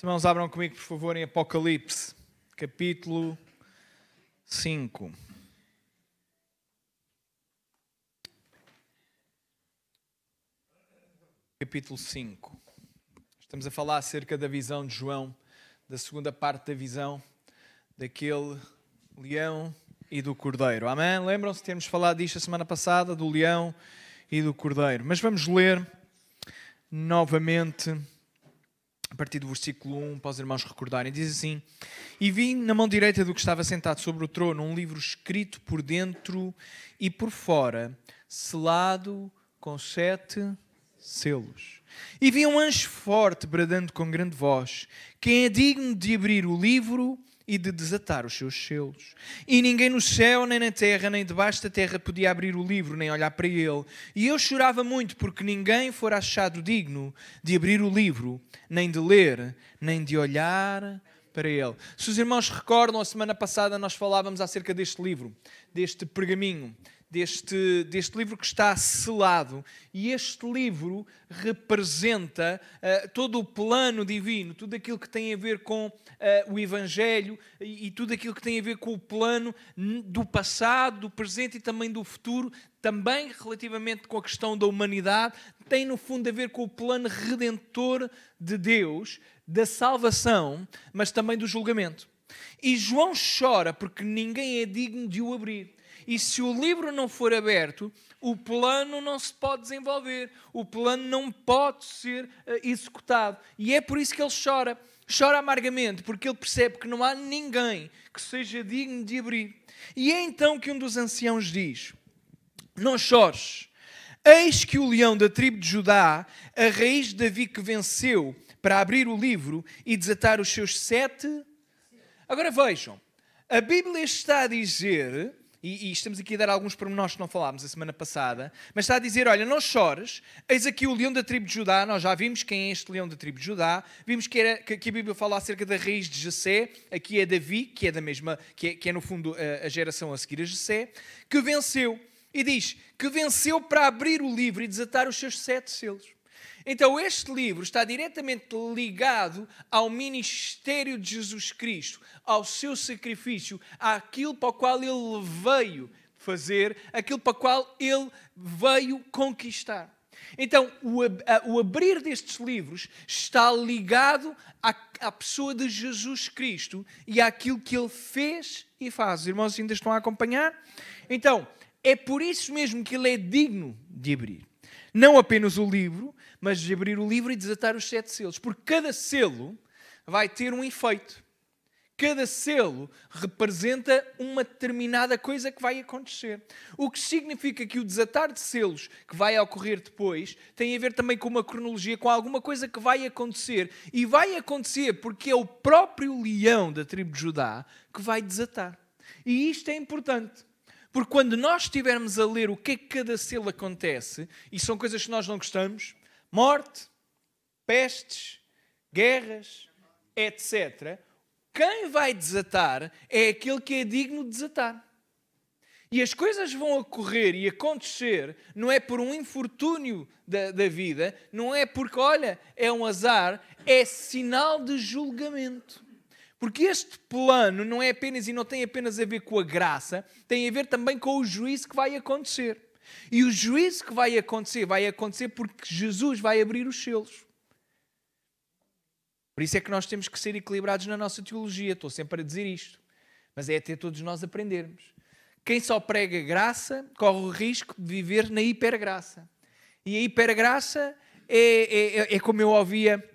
Os irmãos, abram comigo, por favor, em Apocalipse, capítulo 5. Capítulo 5. Estamos a falar acerca da visão de João, da segunda parte da visão, daquele leão e do cordeiro. Amém? Lembram-se de termos falado disto a semana passada, do leão e do cordeiro. Mas vamos ler novamente a partir do versículo 1, para os irmãos recordarem. Diz assim: E vi na mão direita do que estava sentado sobre o trono um livro escrito por dentro e por fora, selado com 7 selos. E vi um anjo forte bradando com grande voz: Quem é digno de abrir o livro e de desatar os seus selos? E ninguém no céu, nem na terra, nem debaixo da terra podia abrir o livro, nem olhar para ele. E eu chorava muito, porque ninguém fora achado digno de abrir o livro, nem de ler, nem de olhar para ele. Se os irmãos recordam, a semana passada nós falávamos acerca deste livro, deste pergaminho, deste livro que está selado. E este livro representa todo o plano divino, tudo aquilo que tem a ver com o Evangelho e tudo aquilo que tem a ver com o plano do passado, do presente e também do futuro, também relativamente com a questão da humanidade, tem no fundo a ver com o plano redentor de Deus, da salvação, mas também do julgamento. E João chora porque ninguém é digno de o abrir. E se o livro não for aberto, o plano não se pode desenvolver. O plano não pode ser executado. E é por isso que ele chora. Chora amargamente, porque ele percebe que não há ninguém que seja digno de abrir. E é então que um dos anciãos diz: Não chores. Eis que o leão da tribo de Judá, a raiz de Davi, que venceu para abrir o livro e desatar os seus 7... Agora vejam, a Bíblia está a dizer... E estamos aqui a dar alguns pormenores que não falámos a semana passada, mas está a dizer: olha, não chores, eis aqui o leão da tribo de Judá. Nós já vimos quem é este leão da tribo de Judá, vimos que a Bíblia fala acerca da raiz de Jessé. Aqui é Davi, que é da mesma, que é no fundo a geração a seguir a Jessé, que venceu, e diz que venceu para abrir o livro e desatar os seus 7 selos. Então este livro está diretamente ligado ao ministério de Jesus Cristo, ao seu sacrifício, àquilo para o qual ele veio fazer, aquilo para o qual ele veio conquistar. Então o abrir destes livros está ligado à pessoa de Jesus Cristo e àquilo que ele fez e faz. Os irmãos ainda estão a acompanhar? Então é por isso mesmo que ele é digno de abrir. Não apenas o livro, mas de abrir o livro e desatar os 7 selos. Porque cada selo vai ter um efeito. Cada selo representa uma determinada coisa que vai acontecer. O que significa que o desatar de selos que vai ocorrer depois tem a ver também com uma cronologia, com alguma coisa que vai acontecer. E vai acontecer porque é o próprio leão da tribo de Judá que vai desatar. E isto é importante. Porque quando nós estivermos a ler o que é que cada selo acontece, e são coisas que nós não gostamos, morte, pestes, guerras, etc., quem vai desatar é aquele que é digno de desatar. E as coisas vão ocorrer e acontecer, não é por um infortúnio da vida, não é porque, olha, é um azar, é sinal de julgamento. Porque este plano não é apenas e não tem apenas a ver com a graça, tem a ver também com o juízo que vai acontecer. E o juízo que vai acontecer porque Jesus vai abrir os selos. Por isso é que nós temos que ser equilibrados na nossa teologia. Estou sempre a dizer isto. Mas é até todos nós aprendermos. Quem só prega graça corre o risco de viver na hipergraça. E a hipergraça é como eu ouvia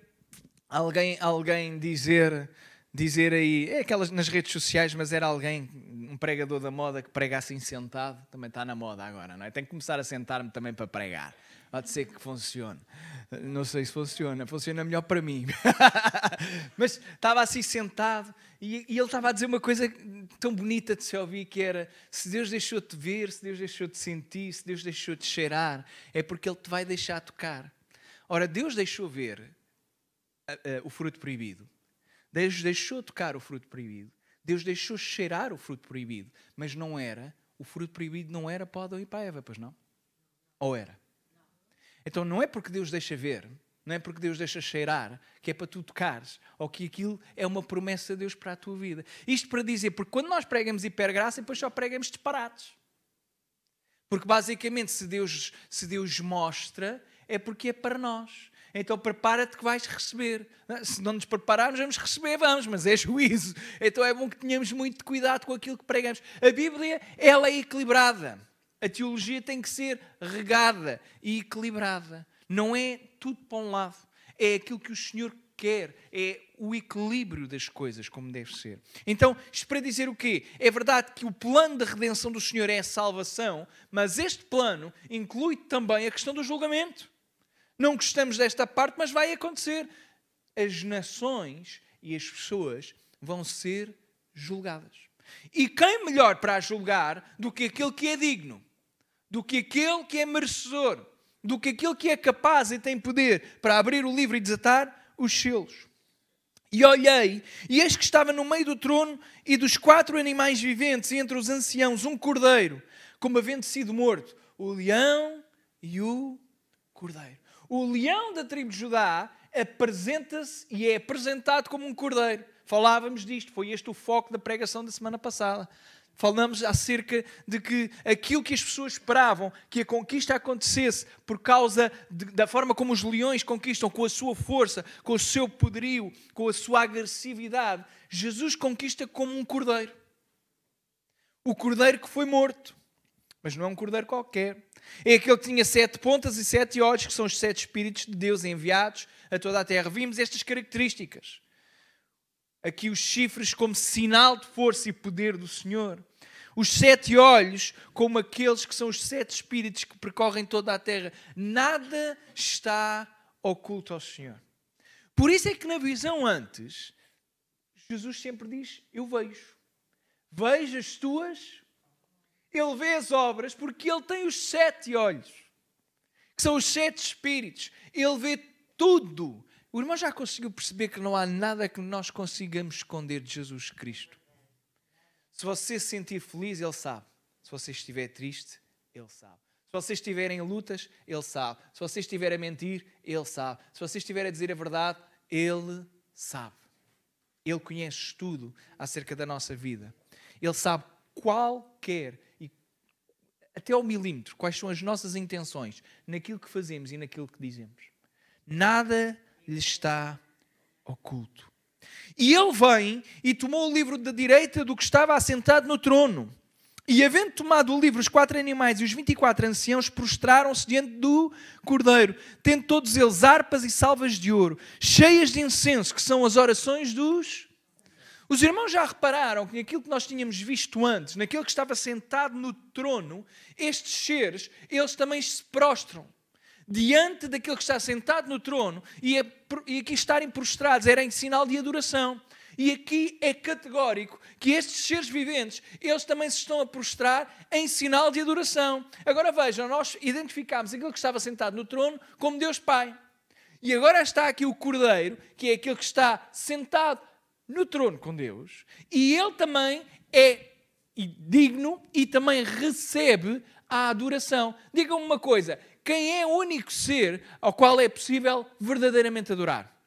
alguém dizer aí, é aquelas nas redes sociais, mas era alguém, um pregador da moda que prega assim sentado, também está na moda agora, não é? Tenho que começar a sentar-me também para pregar. Pode ser que funcione. Não sei se funciona melhor para mim. Mas estava assim sentado e ele estava a dizer uma coisa tão bonita de se ouvir, que era: se Deus deixou-te ver, se Deus deixou-te sentir, se Deus deixou-te cheirar, é porque Ele te vai deixar tocar. Ora, Deus deixou ver o fruto proibido. Deus deixou tocar o fruto proibido. Deus deixou cheirar o fruto proibido. Mas não era, o fruto proibido não era para Adão e para Eva, pois não? Ou era? Então não é porque Deus deixa ver Não é porque Deus deixa cheirar, que é para tu tocares, ou que aquilo é uma promessa de Deus para a tua vida. Isto para dizer, porque quando nós pregamos hipergraça, depois só pregamos disparates. Porque basicamente, se Deus mostra, é porque é para nós. Então prepara-te que vais receber. Se não nos prepararmos, vamos receber, mas é juízo. Então é bom que tenhamos muito cuidado com aquilo que pregamos. A Bíblia, ela é equilibrada. A teologia tem que ser regada e equilibrada. Não é tudo para um lado. É aquilo que o Senhor quer. É o equilíbrio das coisas, como deve ser. Então, isto para dizer o quê? É verdade que o plano da redenção do Senhor é a salvação, mas este plano inclui também a questão do julgamento. Não gostamos desta parte, mas vai acontecer. As nações e as pessoas vão ser julgadas. E quem melhor para julgar do que aquele que é digno? Do que aquele que é merecedor? Do que aquele que é capaz e tem poder para abrir o livro e desatar os selos? E olhei, e eis que estava no meio do trono e dos 4 animais viventes, e entre os anciãos um cordeiro, como havendo sido morto, o leão e o cordeiro. O leão da tribo de Judá apresenta-se e é apresentado como um cordeiro. Falávamos disto, foi este o foco da pregação da semana passada. Falamos acerca de que aquilo que as pessoas esperavam, que a conquista acontecesse por causa da forma como os leões conquistam, com a sua força, com o seu poderio, com a sua agressividade, Jesus conquista como um cordeiro. O cordeiro que foi morto. Mas não é um cordeiro qualquer. É aquele que tinha 7 pontas e 7 olhos, que são os 7 Espíritos de Deus enviados a toda a terra. Vimos estas características. Aqui os chifres como sinal de força e poder do Senhor. Os 7 olhos como aqueles que são os 7 Espíritos que percorrem toda a terra. Nada está oculto ao Senhor. Por isso é que na visão antes, Jesus sempre diz, eu vejo. Vejo as tuas... Ele vê as obras porque Ele tem os 7 olhos, que são os 7 Espíritos. Ele vê tudo. O irmão já conseguiu perceber que não há nada que nós consigamos esconder de Jesus Cristo. Se você se sentir feliz, Ele sabe. Se você estiver triste, Ele sabe. Se você estiver em lutas, Ele sabe. Se você estiver a mentir, Ele sabe. Se você estiver a dizer a verdade, Ele sabe. Ele conhece tudo acerca da nossa vida. Ele sabe qualquer, e até ao milímetro, quais são as nossas intenções naquilo que fazemos e naquilo que dizemos. Nada lhe está oculto. E ele vem e tomou o livro da direita do que estava assentado no trono. E havendo tomado o livro, os 4 animais e os 24 anciãos prostraram-se diante do cordeiro, tendo todos eles harpas e salvas de ouro, cheias de incenso, que são as orações dos... Os irmãos já repararam que naquilo que nós tínhamos visto antes, naquele que estava sentado no trono, estes seres, eles também se prostram diante daquele que está sentado no trono, e aqui estarem prostrados era em sinal de adoração. E aqui é categórico que estes seres viventes, eles também se estão a prostrar em sinal de adoração. Agora vejam, nós identificámos aquele que estava sentado no trono como Deus Pai. E agora está aqui o Cordeiro, que é aquele que está sentado no trono com Deus, e ele também é digno e também recebe a adoração. Digam-me uma coisa, quem é o único ser ao qual é possível verdadeiramente adorar?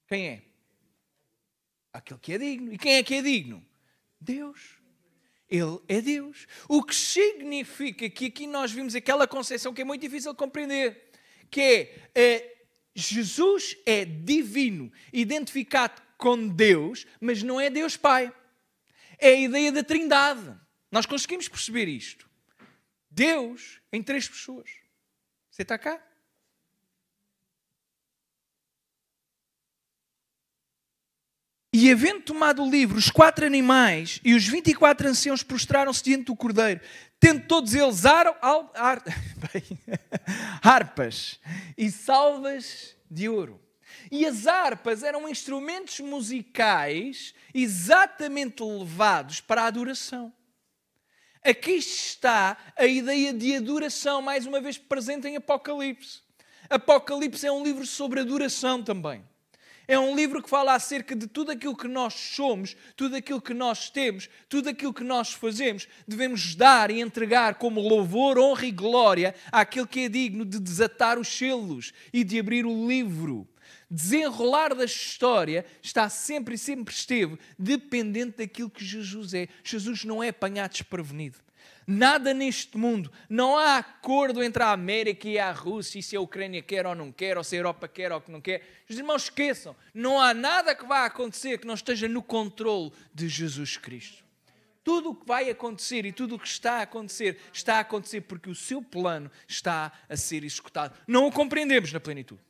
Quem é? Aquele que é digno. E quem é que é digno? Deus. Ele é Deus. O que significa que aqui nós vimos aquela concepção que é muito difícil de compreender, que é Jesus é divino, identificado com Deus, mas não é Deus Pai. É a ideia da Trindade. Nós conseguimos perceber isto. Deus em 3 pessoas. Você está cá? E havendo tomado o livro, os 4 animais e os 24 anciãos prostraram-se diante do Cordeiro, tendo todos eles harpas e salvas de ouro. E as harpas eram instrumentos musicais exatamente levados para a adoração. Aqui está a ideia de adoração, mais uma vez presente em Apocalipse. Apocalipse é um livro sobre adoração também. É um livro que fala acerca de tudo aquilo que nós somos, tudo aquilo que nós temos, tudo aquilo que nós fazemos. Devemos dar e entregar como louvor, honra e glória àquele que é digno de desatar os selos e de abrir o livro. Desenrolar da história está sempre e sempre esteve dependente daquilo que Jesus é. Jesus não é apanhado desprevenido. Nada neste mundo, não há acordo entre a América e a Rússia, e se a Ucrânia quer ou não quer, ou se a Europa quer ou que não quer. Os irmãos esqueçam, não há nada que vá acontecer que não esteja no controle de Jesus Cristo. Tudo o que vai acontecer e tudo o que está a acontecer porque o seu plano está a ser executado. Não o compreendemos na plenitude.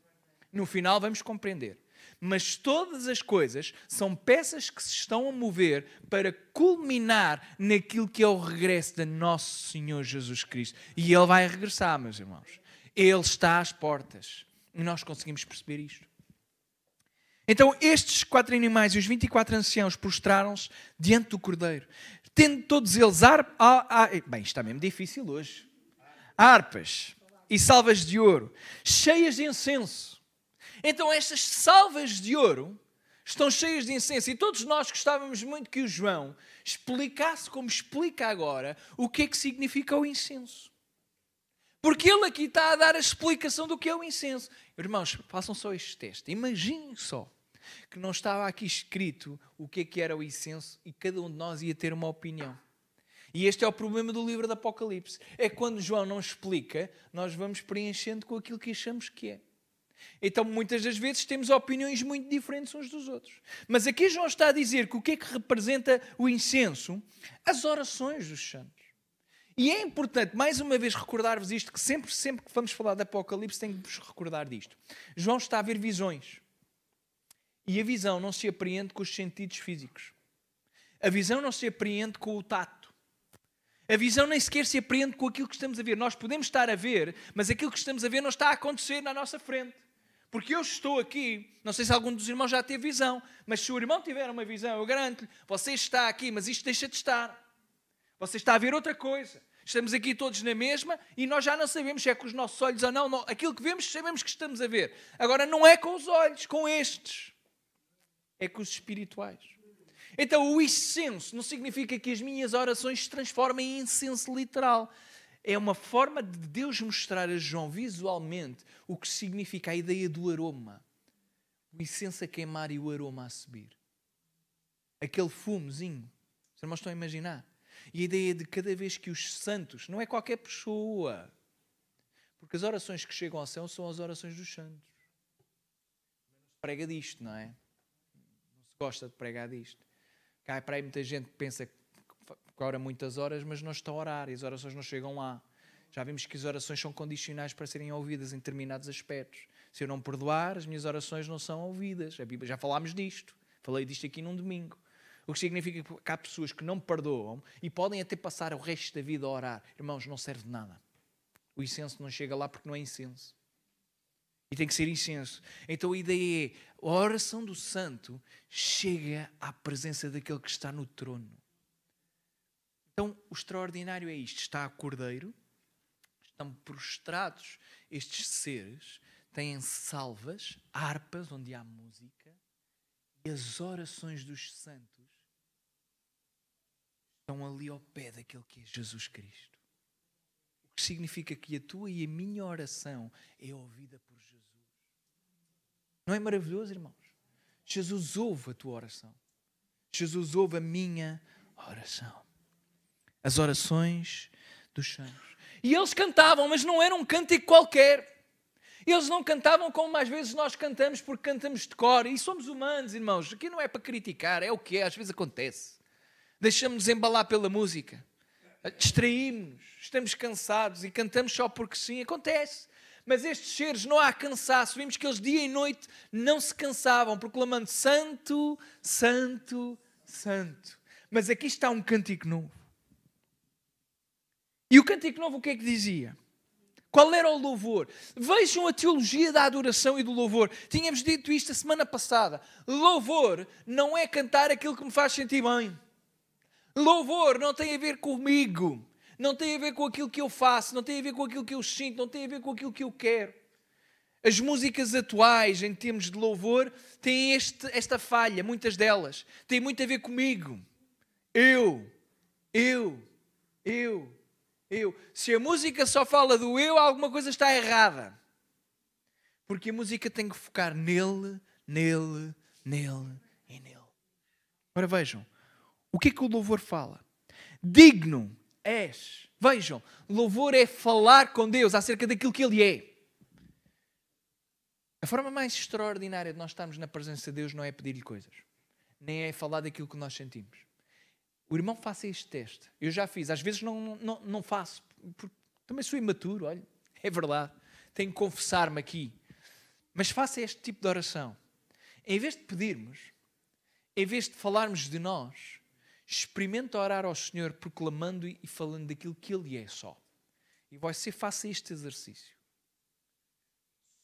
No final vamos compreender. Mas todas as coisas são peças que se estão a mover para culminar naquilo que é o regresso de nosso Senhor Jesus Cristo. E Ele vai regressar, meus irmãos. Ele está às portas. E nós conseguimos perceber isto. Então estes 4 animais e os 24 anciãos prostraram-se diante do Cordeiro. Tendo todos eles bem, está mesmo difícil hoje. Harpas e salvas de ouro, cheias de incenso. Então estas salvas de ouro estão cheias de incenso. E todos nós gostávamos muito que o João explicasse, como explica agora, o que é que significa o incenso. Porque ele aqui está a dar a explicação do que é o incenso. Irmãos, façam só este teste. Imaginem só que não estava aqui escrito o que é que era o incenso e cada um de nós ia ter uma opinião. E este é o problema do livro do Apocalipse. É quando João não explica, nós vamos preenchendo com aquilo que achamos que é. Então muitas das vezes temos opiniões muito diferentes uns dos outros. Mas aqui João está a dizer que o que é que representa o incenso? As orações dos santos. E é importante, mais uma vez, recordar-vos isto, que sempre que vamos falar de Apocalipse, tem que vos recordar disto. João está a ver visões. E a visão não se apreende com os sentidos físicos. A visão não se apreende com o tato. A visão nem sequer se apreende com aquilo que estamos a ver. Nós podemos estar a ver, mas aquilo que estamos a ver não está a acontecer na nossa frente. Porque eu estou aqui, não sei se algum dos irmãos já teve visão, mas se o irmão tiver uma visão, eu garanto-lhe, você está aqui, mas isto deixa de estar. Você está a ver outra coisa. Estamos aqui todos na mesma e nós já não sabemos se é com os nossos olhos ou não. Aquilo que vemos, sabemos que estamos a ver. Agora, não é com os olhos, com estes. É com os espirituais. Então, o incenso não significa que as minhas orações se transformem em incenso literal. É uma forma de Deus mostrar a João visualmente o que significa a ideia do aroma. O incenso a queimar e o aroma a subir. Aquele fumozinho. Os irmãos estão a imaginar? E a ideia de cada vez que os santos, não é qualquer pessoa, porque as orações que chegam ao céu são as orações dos santos. Não se prega disto, não é? Não se gosta de pregar disto. Cá para aí muita gente que pensa que ora muitas horas, mas não está a orar e as orações não chegam lá. Já vimos que as orações são condicionais para serem ouvidas em determinados aspectos. Se eu não perdoar, as minhas orações não são ouvidas. A Bíblia, já falámos disto. Falei disto aqui num domingo. O que significa que há pessoas que não perdoam e podem até passar o resto da vida a orar. Irmãos, não serve de nada. O incenso não chega lá porque não é incenso. E tem que ser incenso. Então a ideia é, a oração do santo chega à presença daquele que está no trono. Então o extraordinário é isto. Está a Cordeiro, estão prostrados estes seres, têm salvas, harpas onde há música e as orações dos santos estão ali ao pé daquele que é Jesus Cristo. O que significa que a tua e a minha oração é ouvida por Jesus. Não é maravilhoso, irmãos? Jesus ouve a tua oração. Jesus ouve a minha oração. As orações dos santos. E eles cantavam, mas não era um cântico qualquer. Eles não cantavam como às vezes nós cantamos, porque cantamos de cor. E somos humanos, irmãos. Aqui não é para criticar, é o que é, às vezes acontece. Deixamos-nos embalar pela música. Distraímos-nos, estamos cansados e cantamos só porque sim, acontece. Mas estes seres não há cansaço. Vimos que eles dia e noite não se cansavam, proclamando Santo, Santo, Santo. Mas aqui está um cântico novo. E o cântico novo o que é que dizia? Qual era o louvor? Vejam a teologia da adoração e do louvor. Tínhamos dito isto a semana passada. Louvor não é cantar aquilo que me faz sentir bem. Louvor não tem a ver comigo. Não tem a ver com aquilo que eu faço. Não tem a ver com aquilo que eu sinto. Não tem a ver com aquilo que eu quero. As músicas atuais, em termos de louvor, têm esta falha, muitas delas. Têm muito a ver comigo. Eu. Se a música só fala do eu, alguma coisa está errada. Porque a música tem que focar nele e nele. Ora vejam, o que é que o louvor fala? Digno és. Vejam, louvor é falar com Deus acerca daquilo que Ele é. A forma mais extraordinária de nós estarmos na presença de Deus não é pedir-lhe coisas. Nem é falar daquilo que nós sentimos. O irmão faça este teste. Eu já fiz. Às vezes não faço. Porque também sou imaturo, olha. É verdade. Tenho que confessar-me aqui. Mas faça este tipo de oração. Em vez de pedirmos, em vez de falarmos de nós, experimenta orar ao Senhor proclamando e falando daquilo que Ele é só. E você faça este exercício.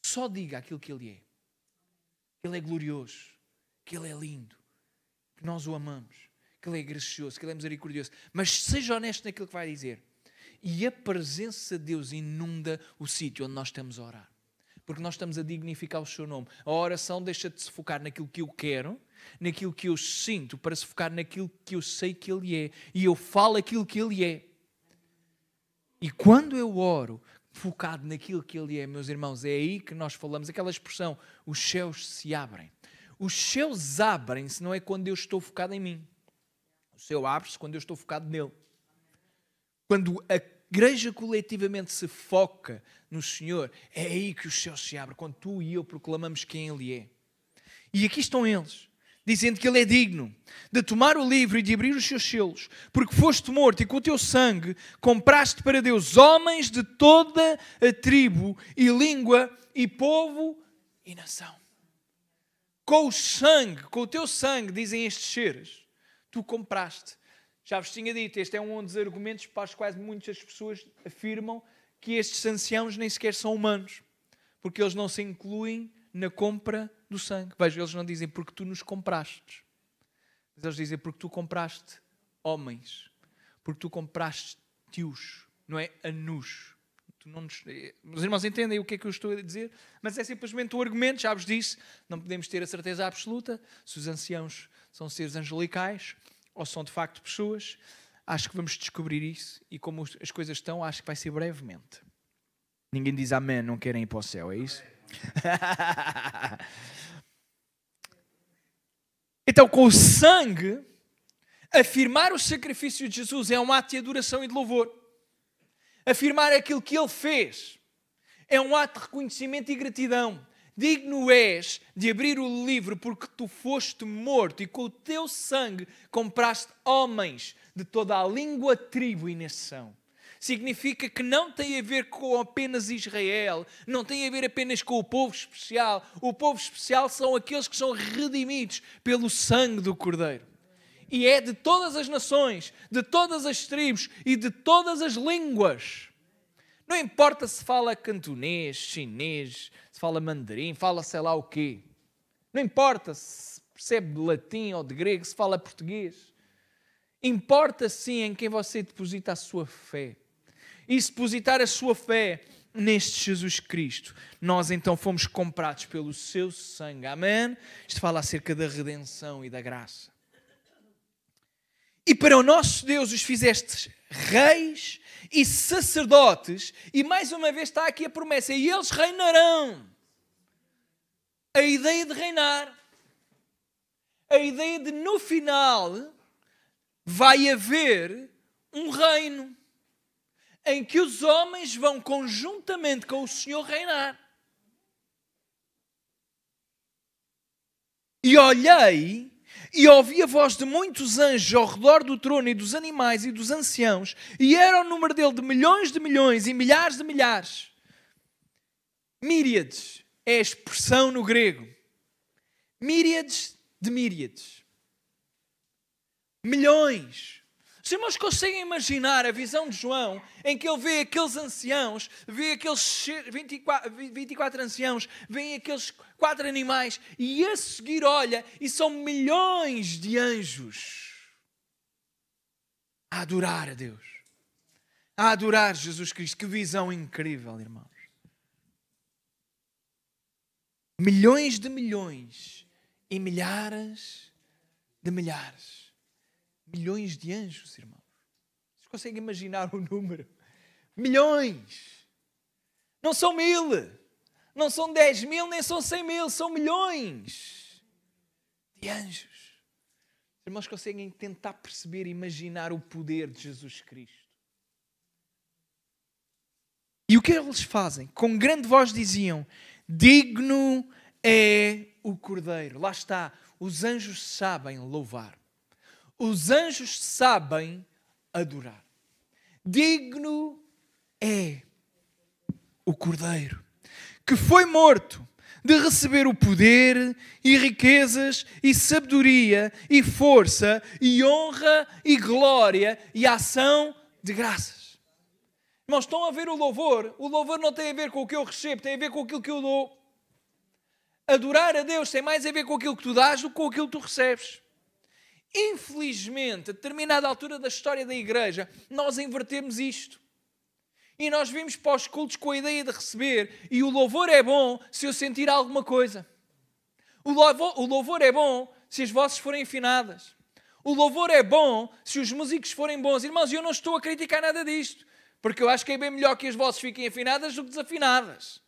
Só diga aquilo que Ele é. Que Ele é glorioso. Que Ele é lindo. Que nós o amamos. Que Ele é gracioso. Que Ele é misericordioso. Mas seja honesto naquilo que vai dizer. E a presença de Deus inunda o sítio onde nós estamos a orar. Porque nós estamos a dignificar o seu nome. A oração deixa de se focar naquilo que eu quero, naquilo que eu sinto, para se focar naquilo que eu sei que Ele é. E eu falo aquilo que Ele é. E quando eu oro focado naquilo que Ele é, meus irmãos, é aí que nós falamos, aquela expressão, os céus se abrem. Os céus abrem-se não é quando eu estou focado em mim. O céu abre-se quando eu estou focado nele. Quando a igreja coletivamente se foca no Senhor, é aí que os céus se abrem, quando tu e eu proclamamos quem Ele é. E aqui estão eles, dizendo que Ele é digno de tomar o livro e de abrir os seus selos, porque foste morto e com o teu sangue compraste para Deus homens de toda a tribo e língua e povo e nação. Com o sangue, com o teu sangue, dizem estes seres, tu compraste. Já vos tinha dito, este é um dos argumentos para os quais muitas pessoas afirmam que estes anciãos nem sequer são humanos, porque eles não se incluem na compra do sangue. Veja, eles não dizem porque tu nos compraste, mas eles dizem porque tu compraste homens, porque tu compraste tios, não é anus. Os irmãos entendem o que é que eu estou a dizer, mas é simplesmente um argumento, já vos disse, não podemos ter a certeza absoluta se os anciãos são seres angelicais ou são de facto pessoas. Acho que vamos descobrir isso e como as coisas estão, acho que vai ser brevemente. Ninguém diz amém, não querem ir para o céu, é isso? Então, com o sangue, afirmar o sacrifício de Jesus é um ato de adoração e de louvor. Afirmar aquilo que Ele fez é um ato de reconhecimento e gratidão. Digno és de abrir o livro porque tu foste morto e com o teu sangue compraste homens de toda a língua, tribo e nação. Significa que não tem a ver com apenas Israel, não tem a ver apenas com o povo especial. O povo especial são aqueles que são redimidos pelo sangue do Cordeiro. E é de todas as nações, de todas as tribos e de todas as línguas. Não importa se fala cantonês, chinês, se fala mandarim, fala sei lá o quê. Não importa se percebe de latim ou de grego, se fala português. Importa sim em quem você deposita a sua fé. E se depositar a sua fé neste Jesus Cristo, nós então fomos comprados pelo seu sangue. Amém? Isto fala acerca da redenção e da graça. E para o nosso Deus os fizestes reis e sacerdotes, e mais uma vez está aqui a promessa, e eles reinarão. A ideia de reinar, a ideia de no final vai haver um reino em que os homens vão conjuntamente com o Senhor reinar. E olhei e ouvi a voz de muitos anjos ao redor do trono e dos animais e dos anciãos, e era o número dele de milhões e milhares de milhares. Míriades é a expressão no grego. Míriades de míriades. Milhões. Os irmãos conseguem imaginar a visão de João em que ele vê aqueles anciãos, vê aqueles 24 anciãos, vê aqueles 4 animais e a seguir olha e são milhões de anjos a adorar a Deus, a adorar Jesus Cristo. Que visão incrível, irmãos. milhões de milhões e milhares de milhares. Milhões de anjos, irmãos. Vocês conseguem imaginar o número? Milhões. Não são 1000, não são 10.000, nem são 100.000, são milhões de anjos. Os irmãos conseguem tentar perceber e imaginar o poder de Jesus Cristo. E o que eles fazem? Com grande voz diziam: digno é o Cordeiro. Lá está, os anjos sabem louvar. Os anjos sabem adorar. Digno é o Cordeiro, que foi morto, de receber o poder e riquezas e sabedoria e força e honra e glória e ação de graças. Irmãos, estão a ver o louvor? O louvor não tem a ver com o que eu recebo, tem a ver com aquilo que eu dou. Adorar a Deus tem mais a ver com aquilo que tu dás do que com aquilo que tu recebes. Infelizmente, a determinada altura da história da igreja, nós invertemos isto. E nós vimos para os cultos com a ideia de receber, e o louvor é bom se eu sentir alguma coisa. O louvor é bom se as vozes forem afinadas. O louvor é bom se os músicos forem bons. Irmãos, eu não estou a criticar nada disto, porque eu acho que é bem melhor que as vozes fiquem afinadas do que desafinadas.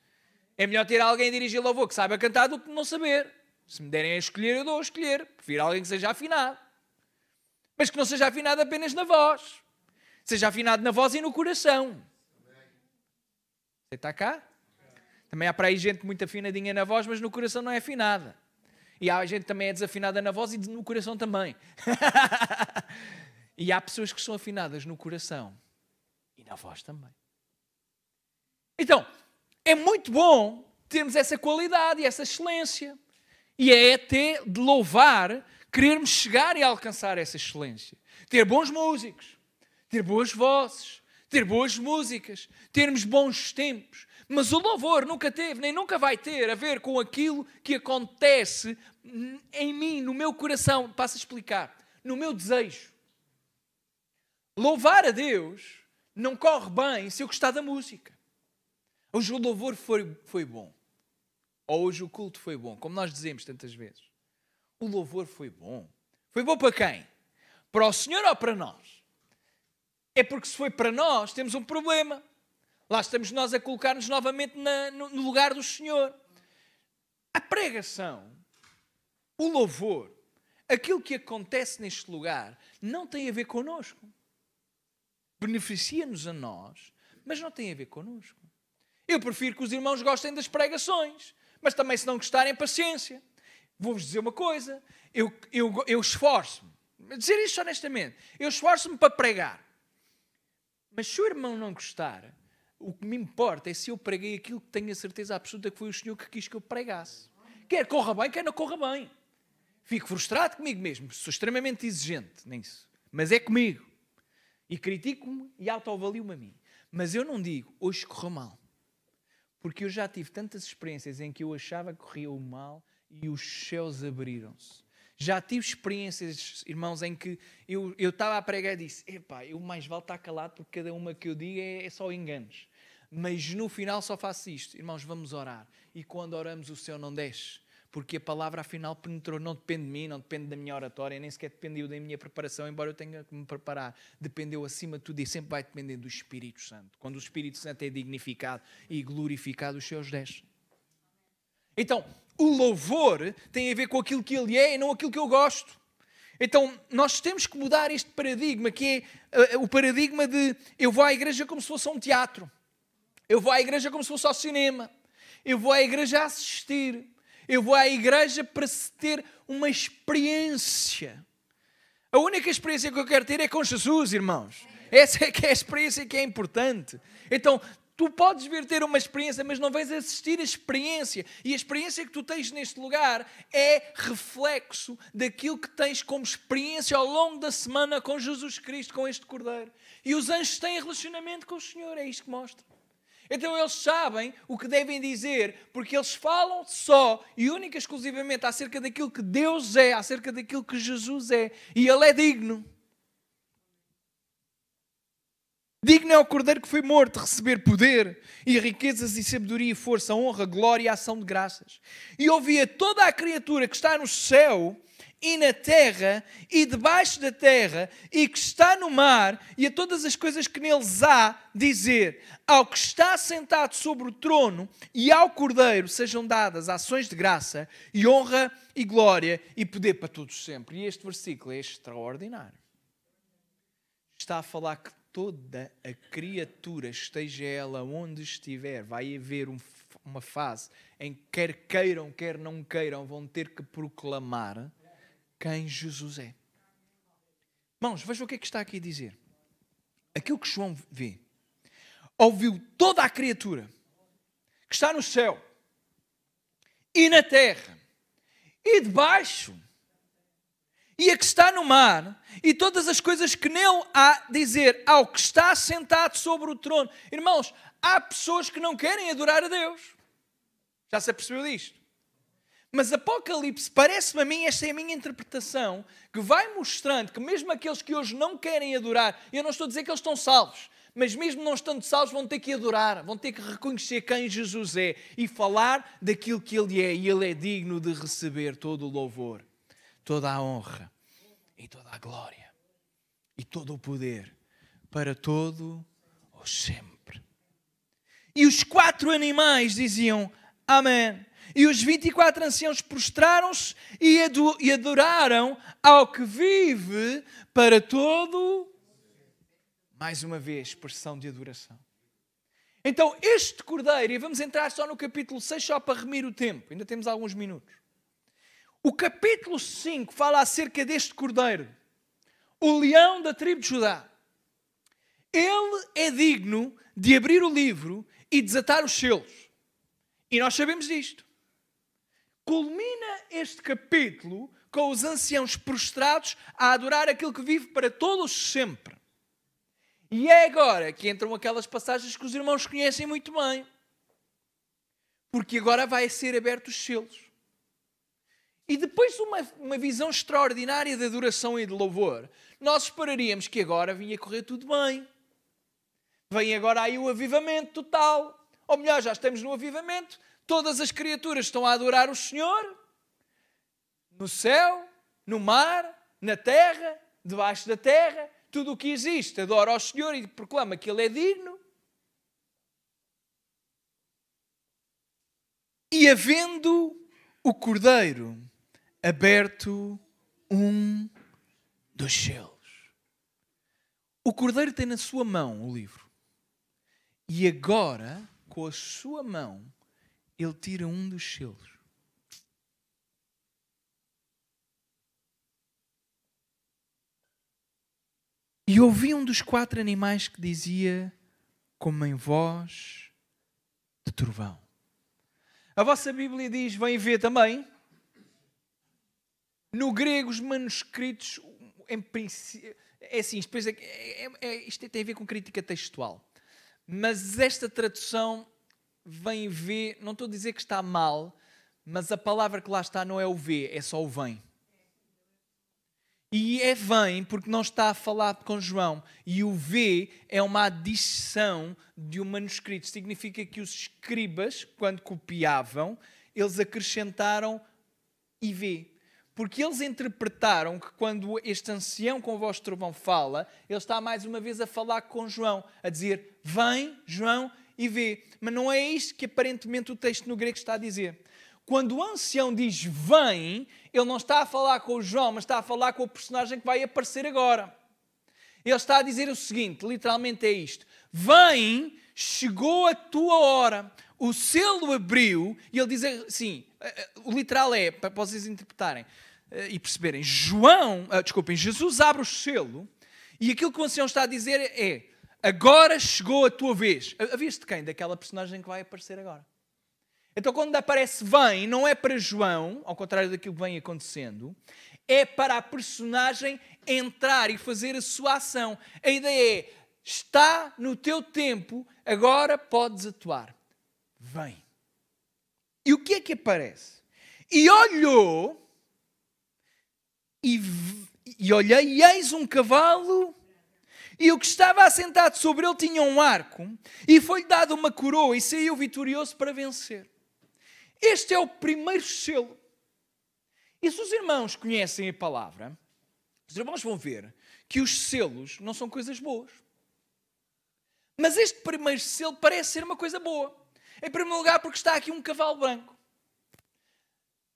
É melhor ter alguém a dirigir louvor que saiba cantar do que não saber. Se me derem a escolher, eu dou a escolher. Prefiro alguém que seja afinado. Mas que não seja afinado apenas na voz. Seja afinado na voz e no coração. Você está cá? Também há para aí gente muito afinadinha na voz, mas no coração não é afinada. E há gente que também é desafinada na voz e no coração também. E há pessoas que são afinadas no coração e na voz também. Então, é muito bom termos essa qualidade e essa excelência. E é até de louvar, querermos chegar e alcançar essa excelência. Ter bons músicos, ter boas vozes, ter boas músicas, termos bons tempos. Mas o louvor nunca teve, nem nunca vai ter a ver com aquilo que acontece em mim, no meu coração. Passo a explicar. No meu desejo. Louvar a Deus não corre bem se eu gostar da música. Hoje o louvor foi bom. Ou hoje o culto foi bom, como nós dizemos tantas vezes. O louvor foi bom. Foi bom para quem? Para o Senhor ou para nós? É porque se foi para nós, temos um problema. Lá estamos nós a colocar-nos novamente no lugar do Senhor. A pregação, o louvor, aquilo que acontece neste lugar, não tem a ver connosco. Beneficia-nos a nós, mas não tem a ver connosco. Eu prefiro que os irmãos gostem das pregações, mas também se não gostarem, paciência. Vou-vos dizer uma coisa, eu esforço-me, a dizer isto honestamente, eu esforço-me para pregar. Mas se o irmão não gostar, o que me importa é se eu preguei aquilo que tenho a certeza absoluta que foi o Senhor que quis que eu pregasse. Quer corra bem, quer não corra bem. Fico frustrado comigo mesmo, sou extremamente exigente nisso. Mas é comigo. E critico-me e autoavalio-me a mim. Mas eu não digo, hoje correu mal. Porque eu já tive tantas experiências em que eu achava que corria o mal e os céus abriram-se. Já tive experiências, irmãos, em que eu estava a pregar e disse: epá, eu mais vale estar calado porque cada uma que eu digo é só enganos. Mas no final só faço isto. Irmãos, vamos orar. E quando oramos o céu não desce. Porque a palavra afinal penetrou. Não depende de mim, não depende da minha oratória, nem sequer dependeu da minha preparação, embora eu tenha que me preparar. Dependeu acima de tudo e sempre vai depender do Espírito Santo. Quando o Espírito Santo é dignificado e glorificado, os céus descem. Então, o louvor tem a ver com aquilo que ele é e não aquilo que eu gosto. Então, nós temos que mudar este paradigma, que é o paradigma de eu vou à igreja como se fosse um teatro. Eu vou à igreja como se fosse ao cinema. Eu vou à igreja a assistir. Eu vou à igreja para ter uma experiência. A única experiência que eu quero ter é com Jesus, irmãos. Essa é que é a experiência que é importante. Então, tu podes vir ter uma experiência, mas não vais assistir a experiência. E a experiência que tu tens neste lugar é reflexo daquilo que tens como experiência ao longo da semana com Jesus Cristo, com este Cordeiro. E os anjos têm relacionamento com o Senhor, é isto que mostra. Então eles sabem o que devem dizer, porque eles falam só e única e exclusivamente acerca daquilo que Deus é, acerca daquilo que Jesus é. E Ele é digno. Digno é o Cordeiro que foi morto de receber poder e riquezas e sabedoria e força, honra, glória e ação de graças. E ouvia toda a criatura que está no céu e na terra e debaixo da terra e que está no mar e a todas as coisas que neles há, dizer: ao que está sentado sobre o trono e ao Cordeiro sejam dadas ações de graça e honra e glória e poder para todos sempre. E este versículo é extraordinário. Está a falar que toda a criatura, esteja ela onde estiver, vai haver uma fase em que quer queiram, quer não queiram, vão ter que proclamar quem Jesus é. Irmãos, vejam o que é que está aqui a dizer. Aquilo que João vê. Ouviu toda a criatura que está no céu e na terra e debaixo e a que está no mar e todas as coisas que nele há, dizer ao que está sentado sobre o trono. Irmãos, há pessoas que não querem adorar a Deus. Já se apercebeu disto? Mas Apocalipse, parece-me a mim, esta é a minha interpretação, que vai mostrando que mesmo aqueles que hoje não querem adorar, eu não estou a dizer que eles estão salvos, mas mesmo não estando salvos vão ter que adorar, vão ter que reconhecer quem Jesus é e falar daquilo que Ele é. E Ele é digno de receber todo o louvor, toda a honra e toda a glória e todo o poder para todo o sempre. E os 4 animais diziam amém. E os 24 anciãos prostraram-se e adoraram ao que vive para todo. Mais uma vez, expressão de adoração. Então, este cordeiro, e vamos entrar só no capítulo 6, só para remir o tempo, ainda temos alguns minutos. O capítulo 5 fala acerca deste cordeiro, o leão da tribo de Judá. Ele é digno de abrir o livro e desatar os selos. E nós sabemos disto. Culmina este capítulo com os anciãos prostrados a adorar aquele que vive para todos sempre. E é agora que entram aquelas passagens que os irmãos conhecem muito bem. Porque agora vai ser abertos os selos. E depois de uma visão extraordinária de adoração e de louvor, nós esperaríamos que agora vinha correr tudo bem. Vem agora aí o avivamento total. Ou melhor, já estamos no avivamento. Todas as criaturas estão a adorar o Senhor. No céu, no mar, na terra, debaixo da terra. Tudo o que existe adora ao Senhor e proclama que Ele é digno. E havendo o cordeiro aberto um dos selos. O cordeiro tem na sua mão o livro. E agora, com a sua mão, ele tira um dos selos. E ouvi um dos 4 animais que dizia, como em voz de trovão. A vossa Bíblia diz, vem ver também. No grego, os manuscritos, em princípio, é assim, depois isto tem a ver com crítica textual. Mas esta tradução vem ver, não estou a dizer que está mal, mas a palavra que lá está não é o ver, é só o vem. E é vem porque não está a falar com João. E o V é uma adição de um manuscrito. Significa que os escribas, quando copiavam, eles acrescentaram IV. Porque eles interpretaram que quando este ancião com voz de trovão fala, ele está mais uma vez a falar com João, a dizer, vem, João, e vê. Mas não é isto que aparentemente o texto no grego está a dizer. Quando o ancião diz vem, ele não está a falar com o João, mas está a falar com o personagem que vai aparecer agora. Ele está a dizer o seguinte, literalmente é isto. Vem, chegou a tua hora, o selo abriu, e ele diz assim, o literal é, para vocês interpretarem e perceberem, Jesus abre o selo, e aquilo que o ancião está a dizer é, agora chegou a tua vez. A vez de quem? Daquela personagem que vai aparecer agora. Então, quando aparece vem, não é para João, ao contrário daquilo que vem acontecendo, é para a personagem entrar e fazer a sua ação. A ideia é, está no teu tempo, agora podes atuar. Vem. E o que é que aparece? E olhou, e olhei, e eis um cavalo, E o que estava assentado sobre ele tinha um arco, e foi-lhe dado uma coroa, e saiu vitorioso para vencer. Este é o primeiro selo. E se os irmãos conhecem a palavra, os irmãos vão ver que os selos não são coisas boas. Mas este primeiro selo parece ser uma coisa boa. Em primeiro lugar, porque está aqui um cavalo branco.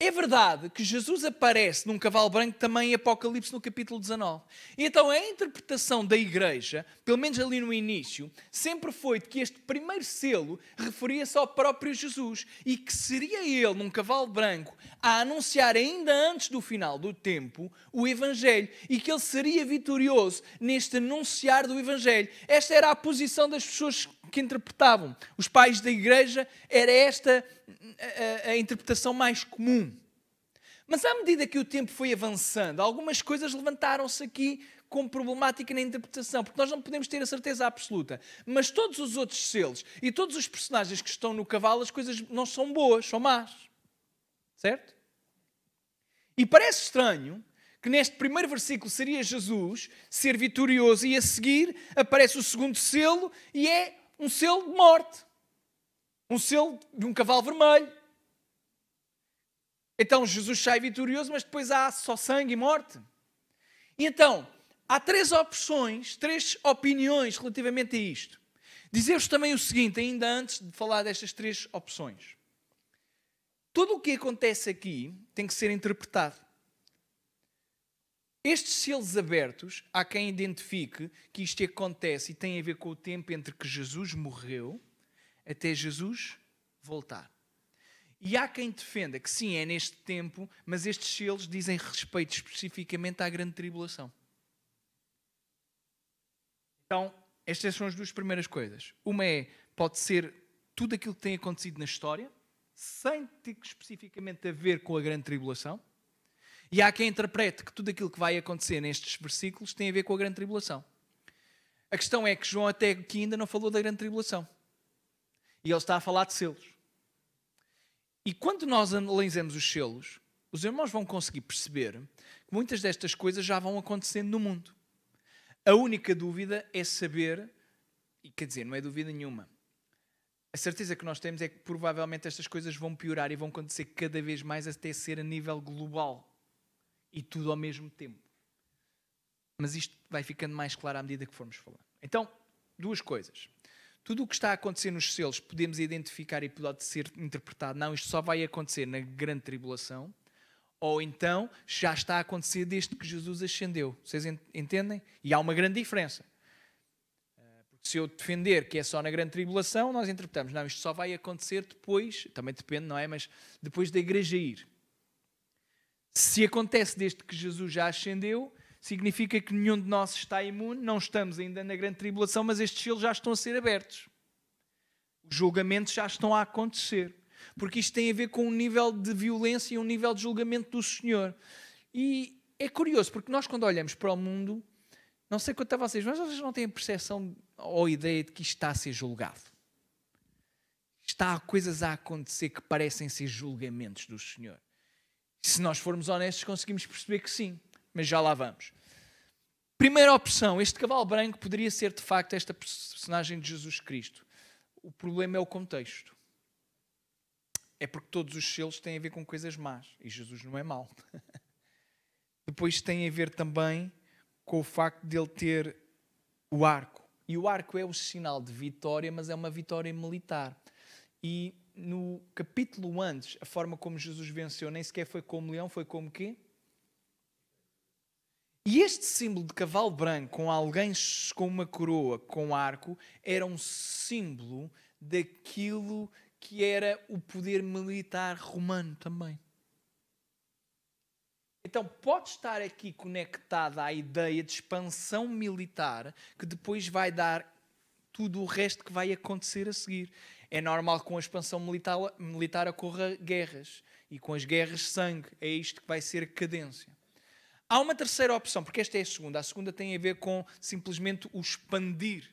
É verdade que Jesus aparece num cavalo branco também em Apocalipse no capítulo 19. E então a interpretação da igreja, pelo menos ali no início, sempre foi de que este primeiro selo referia-se ao próprio Jesus e que seria ele, num cavalo branco, a anunciar ainda antes do final do tempo o Evangelho e que ele seria vitorioso neste anunciar do Evangelho. Esta era a posição das pessoas que interpretavam. Os pais da igreja, era esta a interpretação mais comum. Mas à medida que o tempo foi avançando, algumas coisas levantaram-se aqui como problemática na interpretação, porque nós não podemos ter a certeza absoluta. Mas todos os outros selos e todos os personagens que estão no cavalo, as coisas não são boas, são más. Certo? E parece estranho que neste primeiro versículo seria Jesus ser vitorioso e a seguir aparece o segundo selo e é um selo de morte. Um selo de um cavalo vermelho. Então Jesus sai vitorioso, mas depois há só sangue e morte. E então, há três opções, três opiniões relativamente a isto. Dizer-vos também o seguinte, ainda antes de falar destas três opções. Tudo o que acontece aqui tem que ser interpretado. Estes selos abertos, há quem identifique que isto acontece e tem a ver com o tempo entre que Jesus morreu até Jesus voltar. E há quem defenda que sim, é neste tempo, mas estes selos dizem respeito especificamente à grande tribulação. Então, estas são as duas primeiras coisas. Uma pode ser tudo aquilo que tem acontecido na história, sem ter especificamente a ver com a grande tribulação. E há quem interprete que tudo aquilo que vai acontecer nestes versículos tem a ver com a grande tribulação. A questão é que João até aqui ainda não falou da grande tribulação. E ele está a falar de selos. E quando nós analisamos os selos, os irmãos vão conseguir perceber que muitas destas coisas já vão acontecendo no mundo. A única dúvida é saber, e quer dizer, não é dúvida nenhuma, a certeza que nós temos é que provavelmente estas coisas vão piorar e vão acontecer cada vez mais até ser a nível global. E tudo ao mesmo tempo. Mas isto vai ficando mais claro à medida que formos falando. Então, duas coisas. Tudo o que está a acontecer nos selos podemos identificar e pode ser interpretado. Não, isto só vai acontecer na grande tribulação. Ou então, já está a acontecer desde que Jesus ascendeu. Vocês entendem? E há uma grande diferença. Porque se eu defender que é só na grande tribulação, nós interpretamos. Não, isto só vai acontecer depois, também depende, não é? Mas depois da igreja ir. Se acontece desde que Jesus já ascendeu, significa que nenhum de nós está imune, não estamos ainda na grande tribulação, mas estes selos já estão a ser abertos. Os julgamentos já estão a acontecer. Porque isto tem a ver com um nível de violência e um nível de julgamento do Senhor. E é curioso, porque nós quando olhamos para o mundo, não sei quanto a vocês, mas vocês não têm a percepção ou a ideia de que isto está a ser julgado. Está coisas a acontecer que parecem ser julgamentos do Senhor. Se nós formos honestos, conseguimos perceber que sim. Mas já lá vamos. Primeira opção, este cavalo branco poderia ser de facto esta personagem de Jesus Cristo. O problema é o contexto. É porque todos os selos têm a ver com coisas más. E Jesus não é mau. Depois tem a ver também com o facto de ele ter o arco. E o arco é o sinal de vitória, mas é uma vitória militar. E no capítulo antes, a forma como Jesus venceu nem sequer foi como leão, foi como quê? E este símbolo de cavalo branco com alguém com uma coroa, com arco, era um símbolo daquilo que era o poder militar romano também. Então pode estar aqui conectada à ideia de expansão militar que depois vai dar tudo o resto que vai acontecer a seguir. É normal que com a expansão militar ocorra guerras. E com as guerras, sangue. É isto que vai ser a cadência. Há uma terceira opção, porque esta é a segunda. A segunda tem a ver com simplesmente o expandir.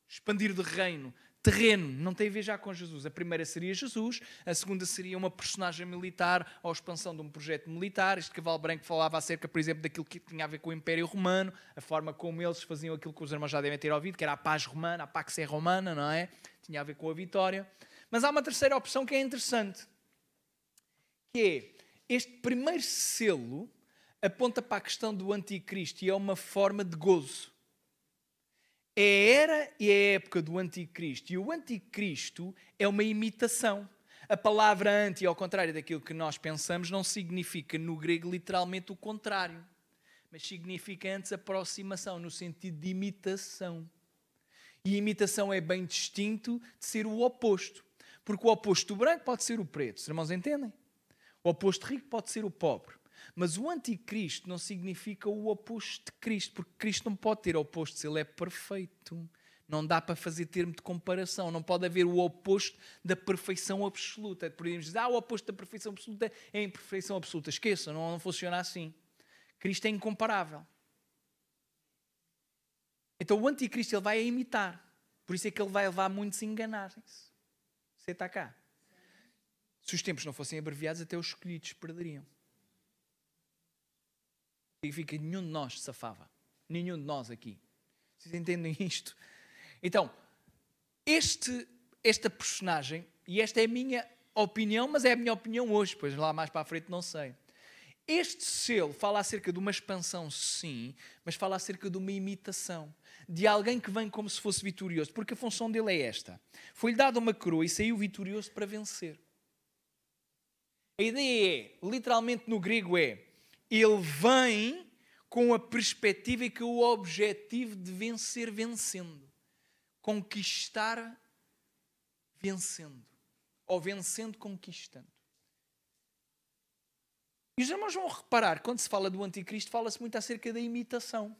Expandir de reino. terreno, não tem a ver já com Jesus. A primeira seria Jesus, a segunda seria uma personagem militar ou expansão de um projeto militar. Este cavalo branco falava acerca, por exemplo, daquilo que tinha a ver com o Império Romano, a forma como eles faziam aquilo que os irmãos já devem ter ouvido, que era a paz romana, a Pax Romana, não é? Tinha a ver com a vitória. Mas há uma terceira opção que é interessante, que é, este primeiro selo aponta para a questão do anticristo e é uma forma de gozo. É a era e é a época do anticristo. E o anticristo é uma imitação. A palavra anti, ao contrário daquilo que nós pensamos, não significa no grego literalmente o contrário. Mas significa antes aproximação, no sentido de imitação. E imitação é bem distinto de ser o oposto. Porque o oposto do branco pode ser o preto. Os irmãos entendem? O oposto rico pode ser o pobre. Mas o anticristo não significa o oposto de Cristo, porque Cristo não pode ter oposto se ele é perfeito. Não dá para fazer termo de comparação. Não pode haver o oposto da perfeição absoluta. Podemos dizer, o oposto da perfeição absoluta é a imperfeição absoluta. Esqueçam, não funciona assim. Cristo é incomparável. Então o anticristo ele vai a imitar. Por isso é que ele vai levar muitos a enganarem-se. Você está cá. Se os tempos não fossem abreviados, até os escolhidos perderiam. Significa que nenhum de nós safava. Nenhum de nós aqui. Vocês entendem isto? Então, esta personagem, e esta é a minha opinião, mas é a minha opinião hoje, pois lá mais para a frente não sei. Este selo fala acerca de uma expansão, sim, mas fala acerca de uma imitação. De alguém que vem como se fosse vitorioso. Porque a função dele é esta. Foi-lhe dada uma coroa e saiu vitorioso para vencer. A ideia é, literalmente no grego é, ele vem com a perspectiva e com o objetivo de vencer vencendo. Conquistar vencendo. Ou vencendo conquistando. E os irmãos vão reparar, quando se fala do anticristo, fala-se muito acerca da imitação.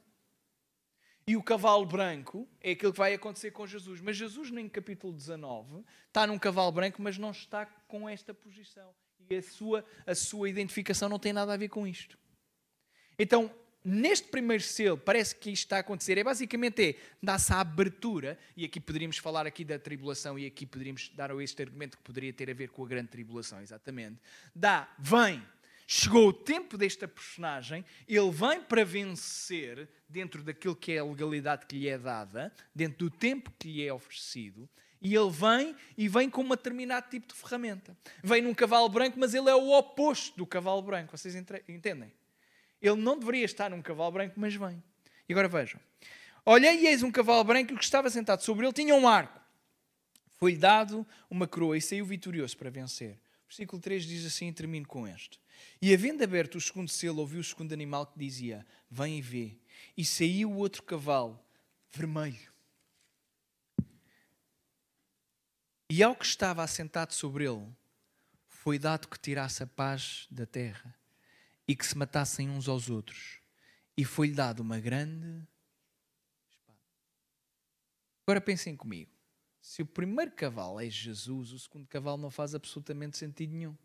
E o cavalo branco é aquilo que vai acontecer com Jesus. Mas Jesus, no capítulo 19, está num cavalo branco, mas não está com esta posição. E a sua identificação não tem nada a ver com isto. Então, neste primeiro selo, parece que isto está a acontecer. Basicamente dá-se a abertura, e aqui poderíamos falar aqui da tribulação, e aqui poderíamos dar este argumento que poderia ter a ver com a grande tribulação, exatamente. Vem, chegou o tempo desta personagem, ele vem para vencer dentro daquilo que é a legalidade que lhe é dada, dentro do tempo que lhe é oferecido, e ele vem com um determinado tipo de ferramenta. Vem num cavalo branco, mas ele é o oposto do cavalo branco. Vocês entendem? Ele não deveria estar num cavalo branco, mas vem. E agora vejam. Olhei e eis um cavalo branco e o que estava sentado sobre ele tinha um arco. Foi-lhe dado uma coroa e saiu vitorioso para vencer. O versículo 3 diz assim, e termino com este. E havendo aberto o segundo selo, ouviu o segundo animal que dizia, vem e vê. E saiu o outro cavalo, vermelho. E ao que estava assentado sobre ele, foi dado que tirasse a paz da terra e que se matassem uns aos outros. E foi-lhe dado uma grande espada. Agora pensem comigo. Se o primeiro cavalo é Jesus, o segundo cavalo não faz absolutamente sentido nenhum.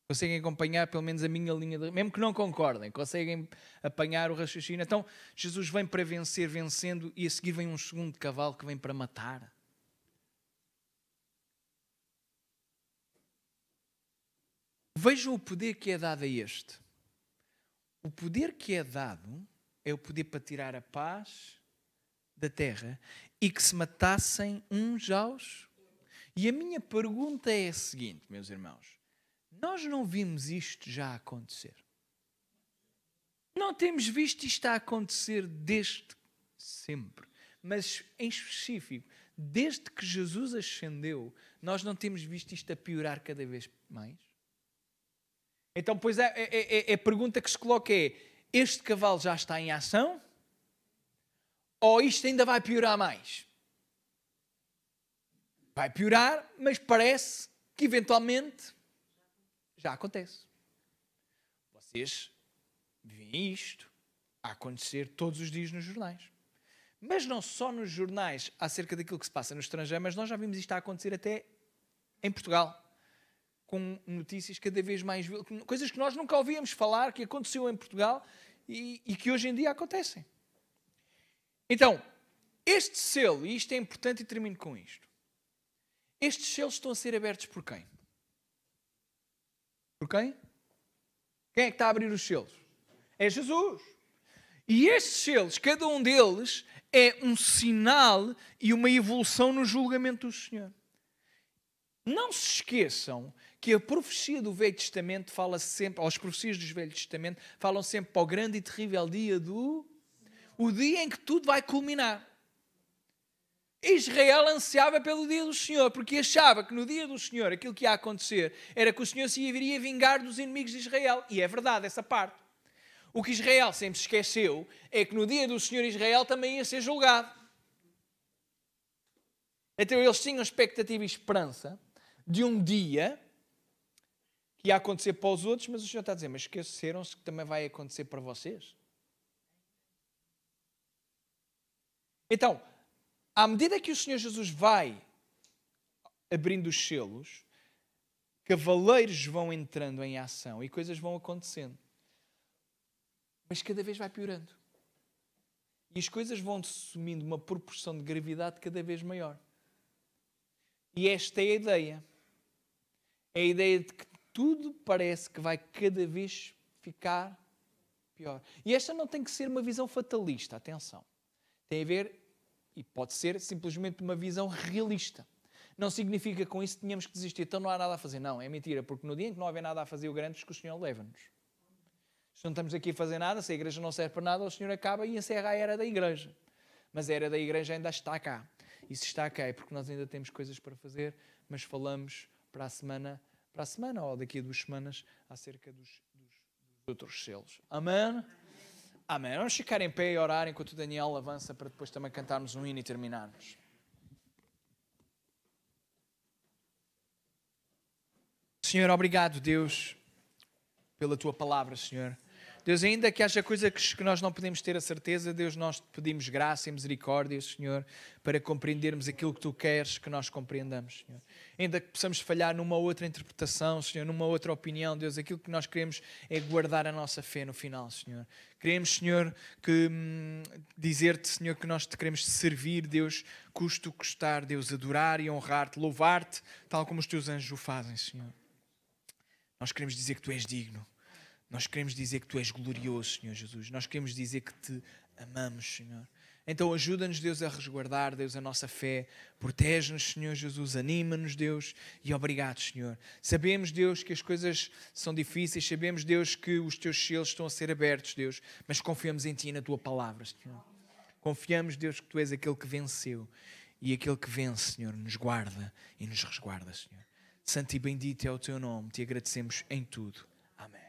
Conseguem acompanhar pelo menos a minha linha de... Mesmo que não concordem, conseguem apanhar o raciocínio. Então, Jesus vem para vencer, vencendo, e a seguir vem um segundo cavalo que vem para matar. Vejam o poder que é dado a este. O poder que é dado é o poder para tirar a paz da terra e que se matassem uns aos... E a minha pergunta é a seguinte, meus irmãos. Nós não vimos isto já acontecer. Não temos visto isto a acontecer desde sempre. Mas, em específico, desde que Jesus ascendeu, nós não temos visto isto a piorar cada vez mais. Então, pois a pergunta que se coloca é, este cavalo já está em ação? Ou isto ainda vai piorar mais? Vai piorar, mas parece que eventualmente já acontece. Vocês veem isto a acontecer todos os dias nos jornais. Mas não só nos jornais acerca daquilo que se passa no estrangeiro, mas nós já vimos isto a acontecer até em Portugal. Com notícias cada vez mais... Coisas que nós nunca ouvíamos falar, que aconteceu em Portugal e que hoje em dia acontecem. Então, Este selo, e isto é importante e termino com isto. Estes selos estão a ser abertos por quem? Por quem? Quem é que está a abrir os selos? É Jesus. E estes selos, cada um deles, é um sinal e uma evolução no julgamento do Senhor. Não se esqueçam que a profecia do Velho Testamento fala sempre, ou as profecias do Velho Testamento falam sempre para o grande e terrível dia o dia em que tudo vai culminar. Israel ansiava pelo dia do Senhor, porque achava que no dia do Senhor aquilo que ia acontecer era que o Senhor se iria vingar dos inimigos de Israel. E é verdade essa parte. O que Israel sempre esqueceu é que no dia do Senhor Israel também ia ser julgado. Então eles tinham expectativa e esperança de um dia que ia acontecer para os outros, mas o Senhor está a dizer, mas esqueceram-se que também vai acontecer para vocês? Então, à medida que o Senhor Jesus vai abrindo os selos, cavaleiros vão entrando em ação e coisas vão acontecendo. Mas cada vez vai piorando. E as coisas vão assumindo uma proporção de gravidade cada vez maior. E esta é a ideia. É a ideia de que tudo parece que vai cada vez ficar pior. E esta não tem que ser uma visão fatalista, atenção. Tem a ver, e pode ser simplesmente uma visão realista. Não significa que com isso tenhamos que desistir. Então não há nada a fazer. Não, é mentira. Porque no dia em que não houver nada a fazer, eu garanto que o Senhor leva-nos. Se não estamos aqui a fazer nada, se a igreja não serve para nada, o Senhor acaba e encerra a era da igreja. Mas a era da igreja ainda está cá. E se está cá é porque nós ainda temos coisas para fazer, mas falamos para a semana ou daqui a 2 semanas acerca dos outros selos. Amém? Amém. Vamos ficar em pé e orar enquanto o Daniel avança para depois também cantarmos um hino e terminarmos. Senhor, obrigado, Deus, pela Tua palavra, Senhor. Deus, ainda que haja coisas que nós não podemos ter a certeza, Deus, nós te pedimos graça e misericórdia, Senhor, para compreendermos aquilo que Tu queres que nós compreendamos, Senhor. Ainda que possamos falhar numa outra interpretação, Senhor, numa outra opinião, Deus, aquilo que nós queremos é guardar a nossa fé no final, Senhor. Queremos, Senhor, dizer-te, Senhor, que nós te queremos servir, Deus, custe o custar, Deus, adorar e honrar-te, louvar-te, tal como os Teus anjos o fazem, Senhor. Nós queremos dizer que Tu és digno. Nós queremos dizer que Tu és glorioso, Senhor Jesus. Nós queremos dizer que Te amamos, Senhor. Então ajuda-nos, Deus, a resguardar, Deus, a nossa fé. Protege-nos, Senhor Jesus. Anima-nos, Deus. E obrigado, Senhor. Sabemos, Deus, que as coisas são difíceis. Sabemos, Deus, que os Teus selos estão a ser abertos, Deus. Mas confiamos em Ti e na Tua palavra, Senhor. Confiamos, Deus, que Tu és aquele que venceu. E aquele que vence, Senhor, nos guarda e nos resguarda, Senhor. Santo e bendito é o Teu nome. Te agradecemos em tudo. Amém.